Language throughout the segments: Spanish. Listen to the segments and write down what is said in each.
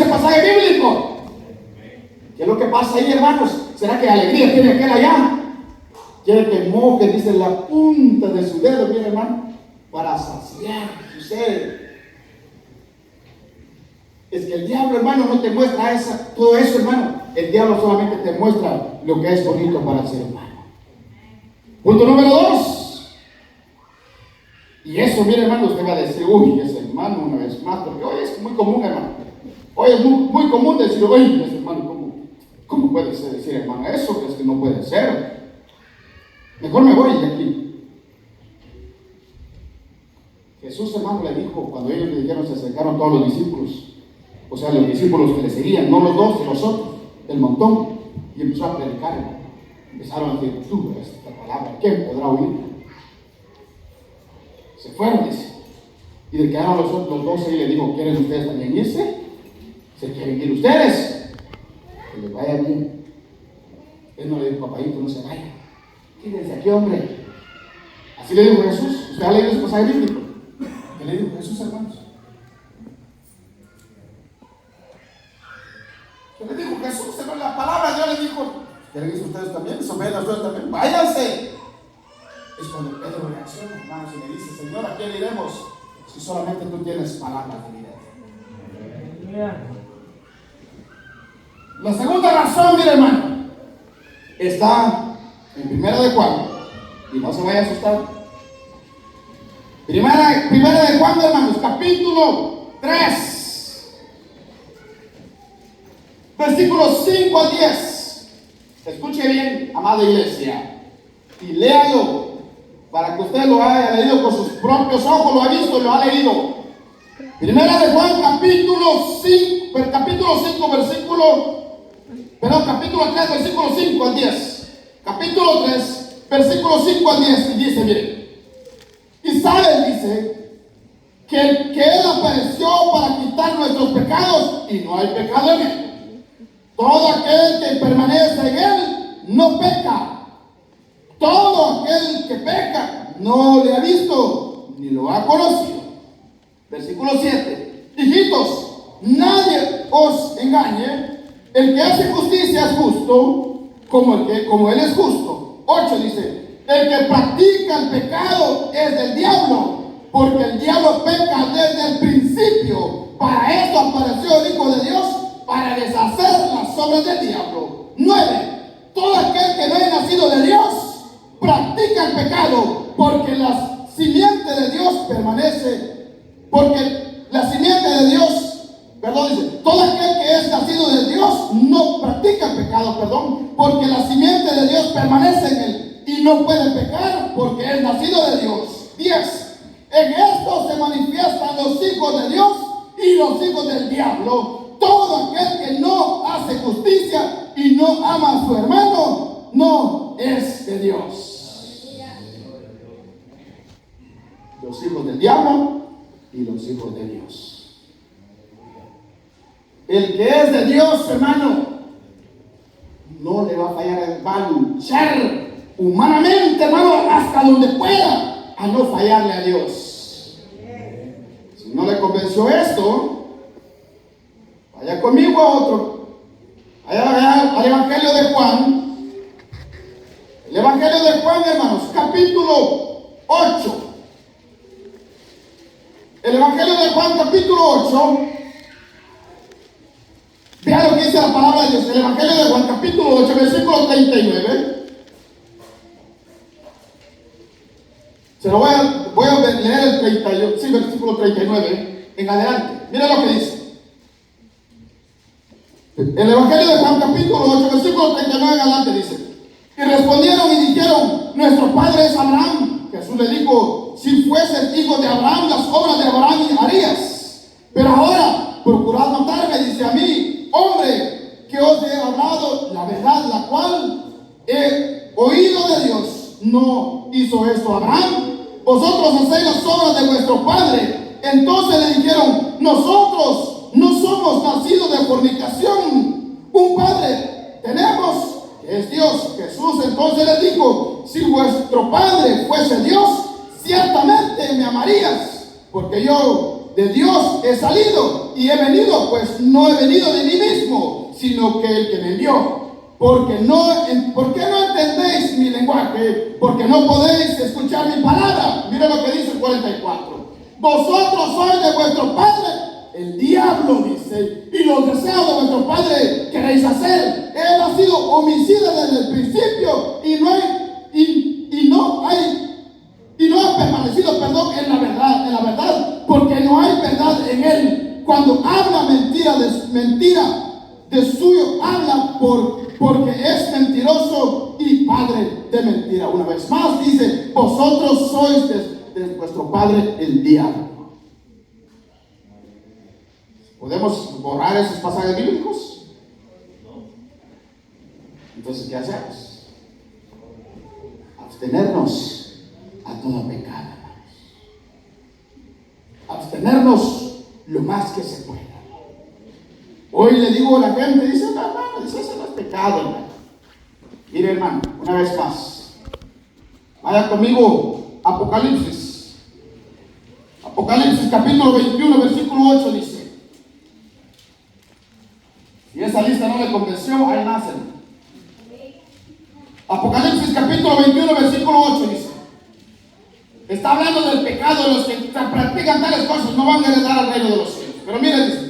pasaje bíblico. ¿Qué es lo que pasa ahí, hermanos? ¿Será que alegría tiene aquel allá? Quiere que moje, dice, la punta de su dedo, bien, hermano, para saciar su sed. Es que el diablo, hermano, no te muestra todo eso, hermano. El diablo solamente te muestra lo que es bonito para el ser humano. Punto número 2. Y eso, mire, hermano, usted va a decir, uy, ese hermano una vez más, porque hoy es muy común, hermano. Hoy es muy común decir, uy, ese hermano, ¿cómo puede ser decir, hermano, eso? Es que no puede ser. Mejor me voy de aquí. Jesús, hermano, le dijo, cuando ellos le dijeron, se acercaron todos los discípulos. O sea, los discípulos que le seguían, no los 12, los otros, el montón, y empezó a predicar. Empezaron a decir, tú, esta palabra, ¿quién podrá oír? Se fueron, dice. Y le quedaron los otros 12 y le dijo, ¿quieren ustedes también irse? ¿Se quieren ir ustedes? Que les vaya bien. Él no le dijo, papayito, no se vaya. Quédense aquí, hombre. Así le dijo Jesús. ¿Usted ha leído ese pasaje bíblico? ¿Qué le dijo Jesús, hermanos? ¿Qué le dijo Jesús? La palabra de Dios le dijo, ¿quieren irse ustedes también? ¿Somedan ustedes también? ¡Váyanse! Es cuando Pedro reacciona, hermanos, y le dice, Señor, ¿a quién iremos? Si solamente tú tienes palabras de vida. La segunda razón, mire, hermano, está en Primera de Juan, y no se vaya a asustar. Primera de Juan, hermanos, capítulo 3, versículos 5 al 10. Escuche bien, amada iglesia, y léalo para que usted lo haya leído con sus propios ojos, lo ha visto y lo ha leído. Primera de Juan, capítulo 3, versículo 5 al 10. Capítulo 3, versículo 5 al 10, y dice, miren, y saben, dice, que Él apareció para quitar nuestros pecados, y no hay pecado en Él. Todo aquel que permanece en Él, no peca. Todo aquel que peca, no le ha visto, ni lo ha conocido. Versículo 7. Hijitos, nadie os engañe. El que hace justicia es justo, como Él es justo. 8 dice, el que practica el pecado es del diablo, porque el diablo peca desde el principio. Para esto apareció el Hijo de Dios, para deshacer las obras del diablo. 9. Todo aquel que no es nacido de Dios practica el pecado, porque la simiente de Dios permanece, dice, todo aquel que es nacido de Dios no practica el pecado, porque la simiente de Dios permanece en él, y no puede pecar, porque es nacido de Dios. 10. En esto se manifiestan los hijos de Dios y los hijos del diablo. Todo aquel que no hace justicia y no ama a su hermano, no es de Dios. Los hijos del diablo y los hijos de Dios. El que es de Dios, hermano, no le va a fallar, va a luchar humanamente, hermano, hasta donde pueda, a no fallarle a Dios. Si no le convenció esto, vaya conmigo a otro. Allá al Evangelio de Juan. El Evangelio de Juan, hermanos, capítulo 8. El Evangelio de Juan, capítulo 8. Vean lo que dice la palabra de Dios. El Evangelio de Juan, capítulo 8, versículo 39. Se lo voy a leer el 38, sí, versículo 39 en adelante. Mira lo que dice. El Evangelio de Juan, capítulo 8, versículo 39 en adelante dice: y respondieron y dijeron, nuestro padre es Abraham. Jesús le dijo, si fueses hijo de Abraham, las obras de Abraham harías. Pero ahora procurad matarme, dice a mí, hombre, que os he hablado la verdad, la cual he oído de Dios. ¿No hizo esto Abraham? Vosotros hacéis las obras de vuestro padre. Entonces le dijeron, nosotros no somos nacidos de fornicación. Un padre tenemos, que es Dios. Jesús entonces les dijo, si vuestro padre fuese Dios, ciertamente me amarías, porque yo de Dios he salido y he venido, pues no he venido de mí mismo, sino que el que me envió. ¿Por qué no entendéis mi lenguaje? Porque no podéis escuchar mi palabra. Mira lo que dice el 44. Vosotros sois de vuestro padre el diablo, dice, y los deseos de vuestro padre queréis hacer. Él ha sido homicida desde el principio y no ha permanecido, en la verdad, porque no hay verdad en él. Cuando habla mentira de suyo habla porque es mentiroso y padre de mentira. Una vez más dice, vosotros sois de vuestro padre el diablo. ¿Podemos borrar esos pasajes bíblicos? Entonces, ¿qué hacemos? Abstenernos a todo pecado. Abstenernos lo más que se pueda. Hoy le digo a la gente, dice, no, hermano, dice, eso no es pecado, hermano. Mire, hermano, una vez más, vaya conmigo, Apocalipsis capítulo 21, versículo 8 dice, si esa lista no le convenció, ahí nacen. Apocalipsis capítulo 21, versículo 8 dice, está hablando del pecado. Los que practican tales cosas no van a heredar al reino de los cielos. Pero mire, dice,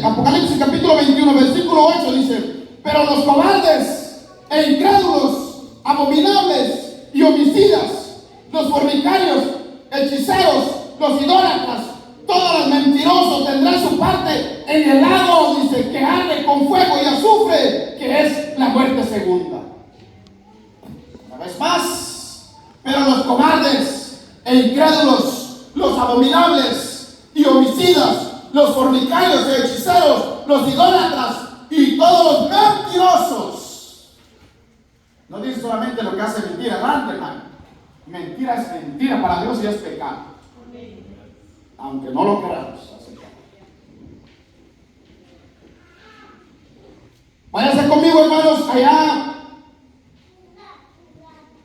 Apocalipsis capítulo 21, versículo 8 dice, pero los cobardes e incrédulos, abominables y homicidas, los fornicarios, hechiceros, los idólatras, todos los mentirosos tendrán su parte en el lago, dice, que arde con fuego y azufre, que es la muerte segunda. Una vez más, pero los cobardes e incrédulos, los abominables y homicidas, los fornicarios y hechiceros, los idólatras y todos los mentirosos. No dice solamente lo que hace mentira, grande, hermano. Mentira es mentira para Dios y es pecado. Aunque no lo queramos aceptar. Váyanse conmigo, hermanos, allá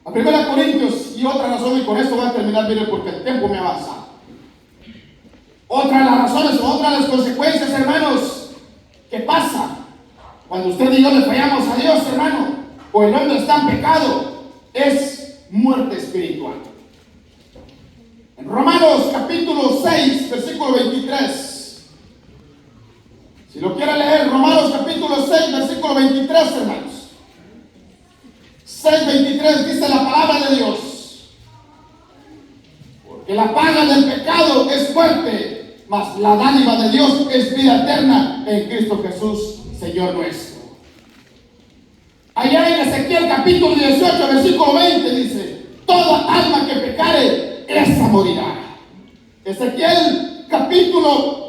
a 1 Corintios, y otra razón, y con esto voy a terminar, miren, porque el tiempo me avanza. Otra de las razones, otra de las consecuencias, hermanos, que pasa cuando usted y yo le fallamos a Dios, hermano, o el hombre está en pecado, es muerte espiritual. En Romanos capítulo 6, versículo 23. Si lo quiere leer, Romanos capítulo 6, versículo 23, hermanos. 6:23 dice la palabra de Dios. Porque la paga del pecado es muerte, mas la dádiva de Dios es vida eterna en Cristo Jesús, Señor nuestro. Allá en Ezequiel capítulo 18, versículo 20 dice, toda alma que pecare, esa morirá. Ezequiel capítulo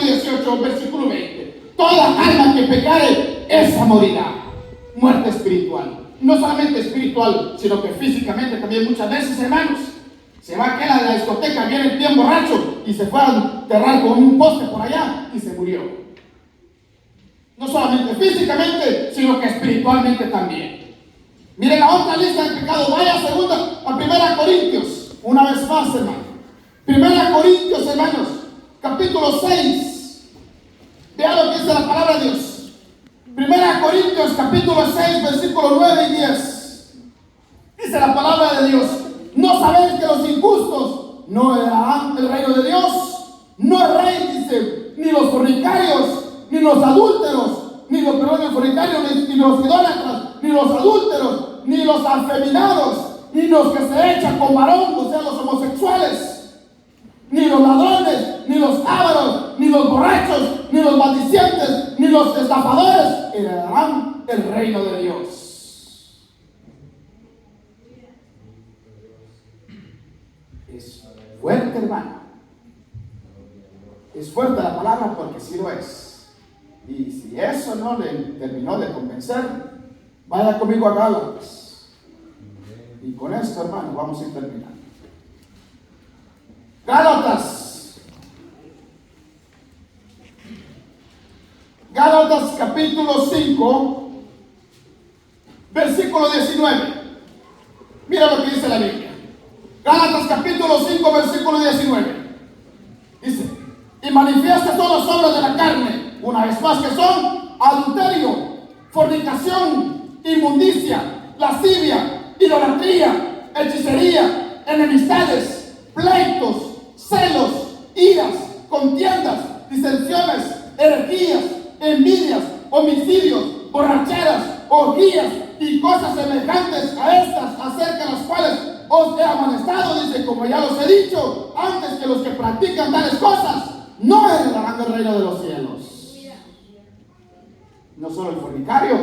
18, versículo 20. Toda alma que pecare, esa morirá. Muerte espiritual. No solamente espiritual, sino que físicamente también muchas veces, hermanos. Se va aquel a la discoteca, viene bien borracho y se fue a enterrar con un poste por allá y se murió. No solamente físicamente, sino que espiritualmente también. Miren la otra lista de pecados. Vaya a 1 Corintios. Una vez más, hermano. 1 Corintios, hermanos. Capítulo 6. Vean lo que dice la palabra de Dios. 1 Corintios, capítulo 6, versículos 9 y 10. Dice la palabra de Dios. ¿No sabéis que los injustos no heredarán el reino de Dios? No es rey, dice, ni los fornicarios, ni los adúlteros, ni los fornicarios, ni los idólatras, ni los adúlteros, ni los afeminados, ni los que se echan con varón, o sea, los homosexuales, ni los ladrones, ni los ávaros, ni los borrachos, ni los maldicientes, ni los estafadores heredarán el reino de Dios. Es fuerte, hermano. Es fuerte la palabra porque sí lo es. Y si eso no le terminó de convencer, vaya conmigo a Gálatas. Y con esto, hermano, vamos a ir terminando. Gálatas capítulo 5, versículo 19. Mira lo que dice la Biblia. Gálatas capítulo 5, versículo 19. cosas que son adulterio, fornicación, inmundicia, lascivia, idolatría, hechicería, enemistades, pleitos, celos, iras, contiendas, disensiones, herejías, envidias, homicidios, borracheras, orgías y cosas semejantes a estas, acerca de las cuales os he amonestado, dice, como ya los he dicho antes, que los que practican tales cosas no heredarán el reino de los cielos. No solo el fornicario,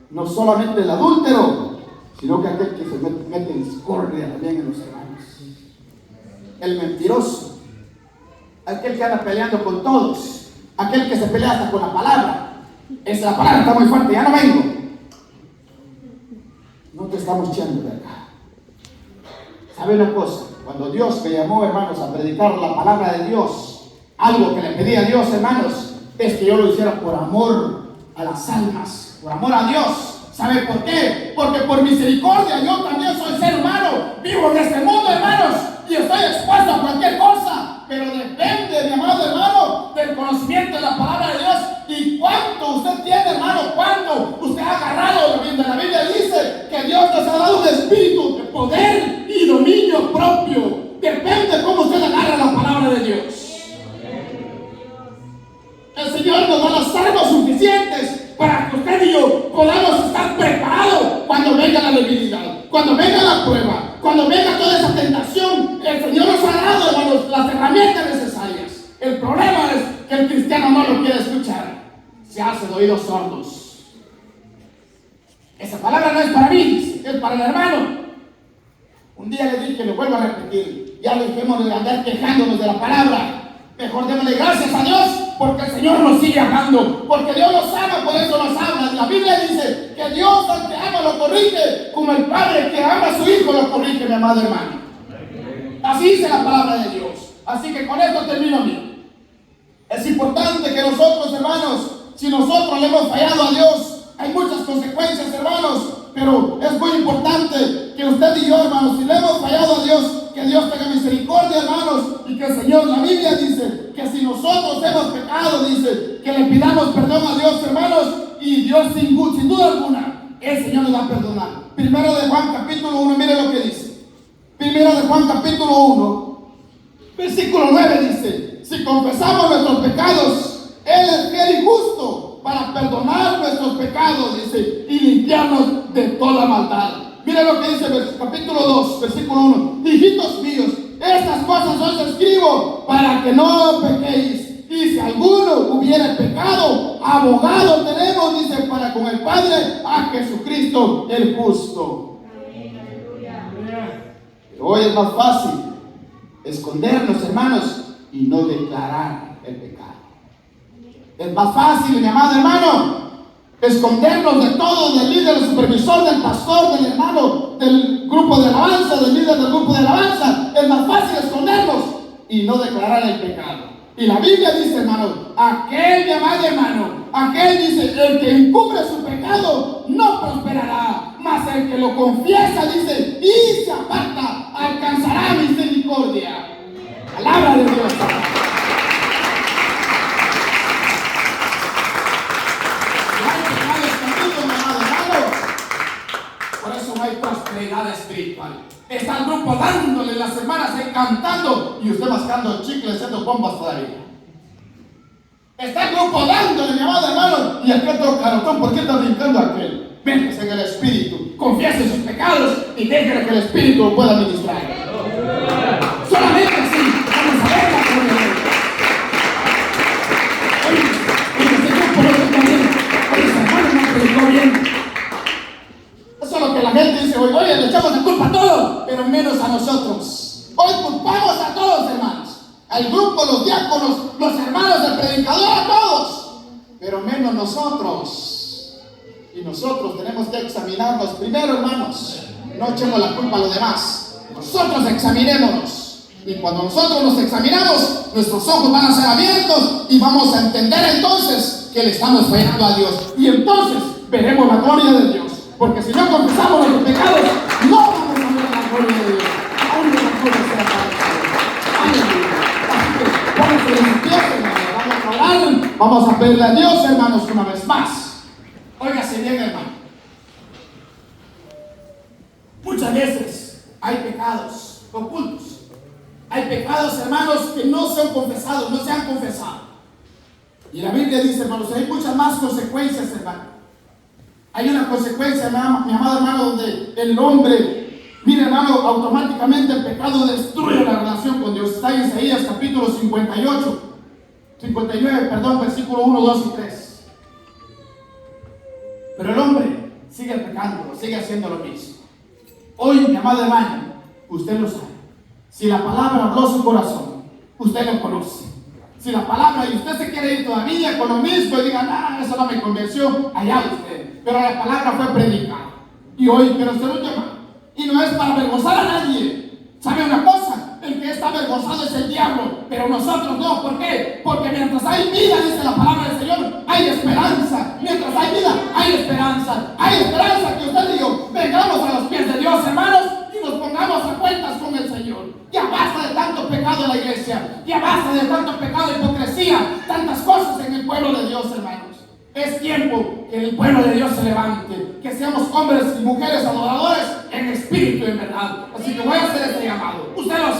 no solamente el adúltero, sino que aquel que se mete en discordia también en los hermanos. El mentiroso, aquel que anda peleando con todos, aquel que se pelea hasta con la palabra. La palabra está muy fuerte, ya no vengo. No te estamos echando de acá. ¿Sabe una cosa? Cuando Dios me llamó, hermanos, a predicar la palabra de Dios, algo que le pedí a Dios, hermanos, es que yo lo hiciera por amor a las almas, por amor a Dios. ¿Sabe por qué? Porque por misericordia yo también soy ser humano, vivo en este mundo, hermanos, y estoy expuesto a cualquier cosa, pero depende, mi amado hermano, del conocimiento de la palabra de Dios y cuánto usted tiene, hermano, cuánto usted ha agarrado. La Biblia dice que Dios nos ha dado un espíritu de poder y dominio propio. Depende cómo usted agarra la palabra de Dios. El Señor nos da las armas suficientes para que usted y yo podamos estar preparados cuando venga la debilidad, cuando venga la prueba, cuando venga toda esa tentación. El Señor nos ha dado, hermanos, las herramientas necesarias. El problema es que el cristiano no lo quiere escuchar, se hace de oídos sordos. Esa palabra no es para mí, es para el hermano. Un día le dije, le vuelvo a repetir, ya dejemos de andar quejándonos de la palabra. Mejor démosle gracias a Dios porque el Señor nos sigue amando, porque Dios nos ama, por eso nos habla. La Biblia dice que Dios al que ama lo corrige, como el padre que ama a su hijo lo corrige, mi amado hermano. Así dice la palabra de Dios. Así que con esto termino a mí. Es importante que nosotros, hermanos, si nosotros le hemos fallado a Dios, hay muchas consecuencias, hermanos, pero es muy importante que usted y yo, hermanos, si le hemos fallado a Dios, que Dios tenga misericordia, hermanos, y que el Señor, la Biblia dice que si nosotros hemos pecado, dice que le pidamos perdón a Dios, hermanos, y Dios sin duda alguna, el Señor nos va a perdonar. Primero de Juan capítulo 1, mire lo que dice. Primero de Juan capítulo 1, versículo 9 dice: si confesamos nuestros pecados, Él es fiel y justo para perdonar nuestros pecados, dice, y limpiarnos de toda maldad. Mire lo que dice capítulo 2, versículo 1. Hijitos míos, estas cosas os escribo para que no pequéis. Y si alguno hubiera pecado, abogado tenemos, dice, para con el Padre, a Jesucristo el justo. Pero hoy es más fácil escondernos, hermanos, y no declarar el pecado. Es más fácil, mi amado hermano, escondernos de todo, del líder, del supervisor, del pastor, del hermano, del grupo de alabanza, del líder del grupo de alabanza. Es más fácil escondernos y no declarar el pecado. Y la Biblia dice, hermano, aquel, mi amado hermano, aquel dice, el que encubre su pecado no prosperará, mas el que lo confiesa, dice, y se aparta, alcanzará misericordia. Palabra de Dios. Prosperidad espiritual. Está el grupo dándole, las hermanas cantando y usted mascando chicle, haciendo bombas todavía. Está el grupo dándole, mi amado hermano, y aquel otro carotón, ¿por qué está brincando aquel? Véngase en el espíritu, confiese sus pecados y déjele que el espíritu lo pueda ministrar. Solamente así vamos a ver la gloria de Dios. Oye, este grupo no predicó bien. Oye, ese hermano no predicó bien. Eso es lo que la gente dice hoy. Oye, le echamos la culpa a todos, pero menos a nosotros. Hoy culpamos a todos, hermanos. Al grupo, los diáconos, los hermanos, el predicador, a todos. Pero menos nosotros. Y nosotros tenemos que examinarnos primero, hermanos. No echemos la culpa a los demás. Nosotros examinémonos. Y cuando nosotros nos examinamos, nuestros ojos van a ser abiertos y vamos a entender entonces que le estamos fallando a Dios. Y entonces veremos la gloria de Dios. Porque si no confesamos nuestros pecados, no vamos a ver la gloria de Dios. Aún no la gloria sea para el Señor. Aleluya. Así que pónganse en pie, vamos a orar. Vamos a pedirle a Dios, hermanos, una vez más. Óigase bien, hermano. Muchas veces hay pecados ocultos. Hay pecados, hermanos, que no se han confesado, no se han confesado. Y la Biblia dice, hermanos, hay muchas más consecuencias, hermano. Hay una consecuencia, mi amado hermano, donde el hombre, mire, hermano, automáticamente el pecado destruye la relación con Dios. Está en Isaías capítulo 59, versículo 1, 2 y 3. Pero el hombre sigue pecando, sigue haciendo lo mismo. Hoy, mi amado hermano, usted lo sabe. Si la palabra habló su corazón, usted lo conoce. Si la palabra, y usted se quiere ir todavía con lo mismo y diga, no, eso no me convenció, allá usted. Pero la palabra fue predicada. Y hoy quiero hacer un llamado. Y no es para avergonzar a nadie. ¿Sabe una cosa? El que está avergonzado es el diablo, pero nosotros no. ¿Por qué? Porque mientras hay vida, dice la palabra del Señor, hay esperanza. Mientras hay vida, hay esperanza. Hay esperanza que usted y yo vengamos a los pies de Dios, hermanos, y nos pongamos a cuentas con el Señor. Ya basta de tanto pecado en la iglesia. Ya basta de tanto pecado, hipocresía, tantas cosas en el pueblo de Dios, hermanos. Es tiempo que el pueblo de Dios se levante, que seamos hombres y mujeres adoradores en espíritu y en verdad. Así que voy a hacer este llamado. Usted lo